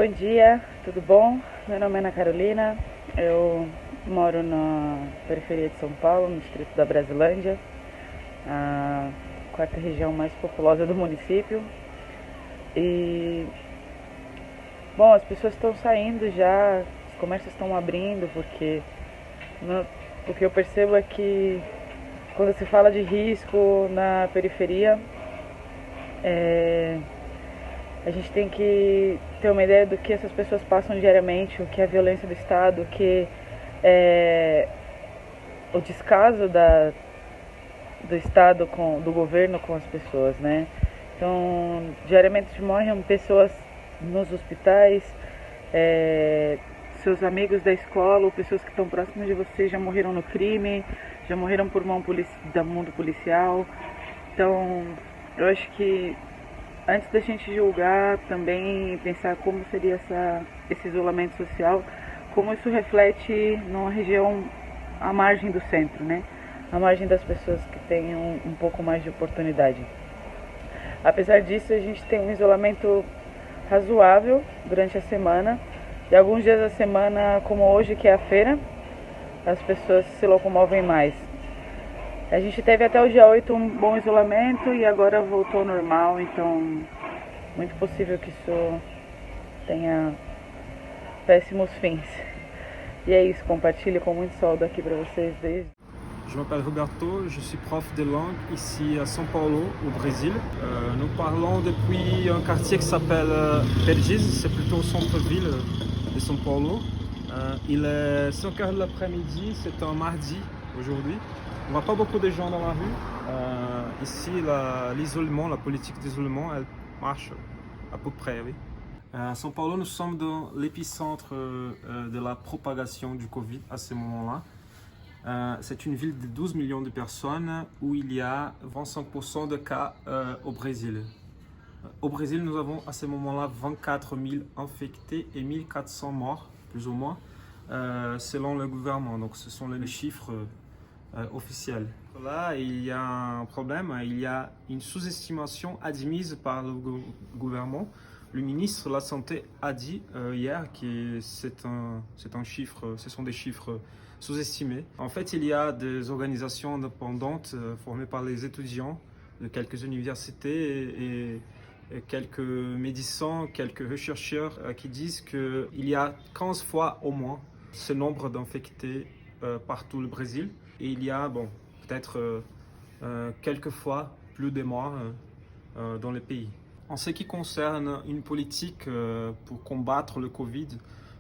Bom dia, tudo bom? Meu nome é Ana Carolina, eu moro na periferia de São Paulo, no distrito da Brasilândia, a quarta região mais populosa do município. E, bom, as pessoas estão saindo já, os comércios estão abrindo, porque o que eu percebo é que quando se fala de risco na periferia, a gente tem que ter uma ideia do que essas pessoas passam diariamente, o que é a violência do Estado, o que é o descaso do Estado, do governo com as pessoas, né? Então, diariamente morrem pessoas nos hospitais, seus amigos da escola, ou pessoas que estão próximas de você já morreram no crime, já morreram por mão da mundo policial. Então, eu acho que antes da gente julgar, também pensar como seria esse isolamento social, como isso reflete numa região à margem do centro, né? À margem das pessoas que têm um pouco mais de oportunidade. Apesar disso, a gente tem um isolamento razoável durante a semana, e alguns dias da semana, como hoje, que é a feira, as pessoas se locomovem mais. A gente teve até o dia 8 um bom isolamento e agora voltou ao normal, então muito possível que isso tenha péssimos fins. E é isso, compartilho com muito sol daqui para vocês desde. Je m'appelle Roberto, je suis prof de langue ici à São Paulo, au Brésil. Nous parlons depuis un quartier qui s'appelle Perdiz, c'est plutôt au centre-ville de São Paulo. Il est 5 heures de l'après-midi, c'est un mardi aujourd'hui. On voit pas beaucoup de gens dans la rue. Ici, l'isolement, la politique d'isolement, elle marche à peu près, oui. À São Paulo, nous sommes dans l'épicentre de la propagation du Covid à ce moment-là. C'est une ville de 12 millions de personnes où il y a 25% de cas au Brésil. Au Brésil, nous avons à ce moment-là 24 000 infectés et 1400 morts, plus ou moins, selon le gouvernement. Donc ce sont les chiffres officiels. Là, il y a un problème, il y a une sous-estimation admise par le gouvernement. Le ministre de la Santé a dit hier que c'est un chiffre, ce sont des chiffres sous-estimés. En fait, il y a des organisations indépendantes formées par les étudiants de quelques universités et quelques médecins, quelques chercheurs qui disent qu'il y a 15 fois au moins ce nombre d'infectés partout le Brésil. Et il y a peut-être quelques fois plus de morts dans le pays. En ce qui concerne une politique pour combattre le Covid,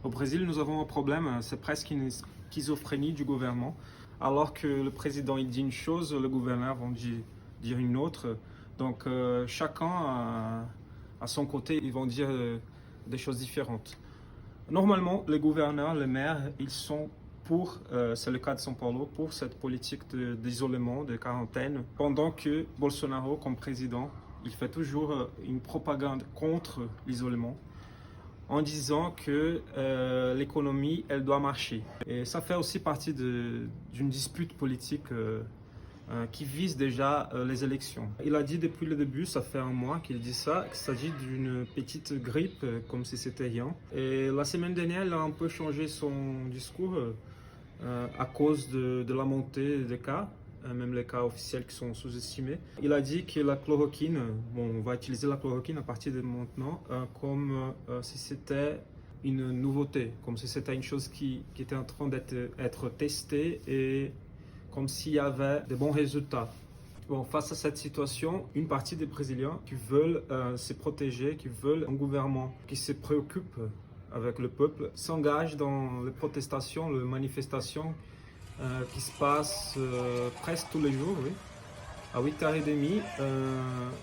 au Brésil, nous avons un problème, c'est presque une schizophrénie du gouvernement. Alors que le président il dit une chose, le gouverneur va dire une autre. Donc chacun à son côté, ils vont dire des choses différentes. Normalement, les gouverneurs, les maires, ils sont pour, c'est le cas de São Paulo, pour cette politique d'isolement, de quarantaine, pendant que Bolsonaro, comme président, il fait toujours une propagande contre l'isolement en disant que l'économie, elle doit marcher. Et ça fait aussi partie d'une dispute politique qui vise déjà les élections. Il a dit depuis le début, ça fait un mois qu'il dit ça, qu'il s'agit d'une petite grippe, comme si c'était rien. Et la semaine dernière, il a un peu changé son discours à cause de la montée des cas, même les cas officiels qui sont sous-estimés. Il a dit que la chloroquine, on va utiliser la chloroquine à partir de maintenant comme si c'était une nouveauté, comme si c'était une chose qui était en train d'être testée et comme s'il y avait de bons résultats. Bon, face à cette situation, une partie des Brésiliens qui veulent se protéger, qui veulent un gouvernement qui se préoccupe avec le peuple, s'engagent dans les protestations, les manifestations qui se passent presque tous les jours. Oui. À 8h30,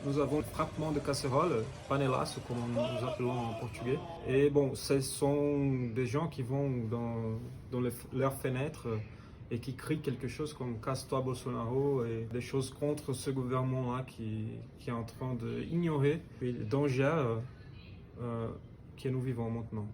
nous avons le frappement de casserole, panelaço, comme nous appelons en portugais. Et bon, ce sont des gens qui vont dans leurs fenêtres et qui crient quelque chose comme Casse-toi Bolsonaro et des choses contre ce gouvernement-là qui est en train d'ignorer les dangers que nous vivons maintenant.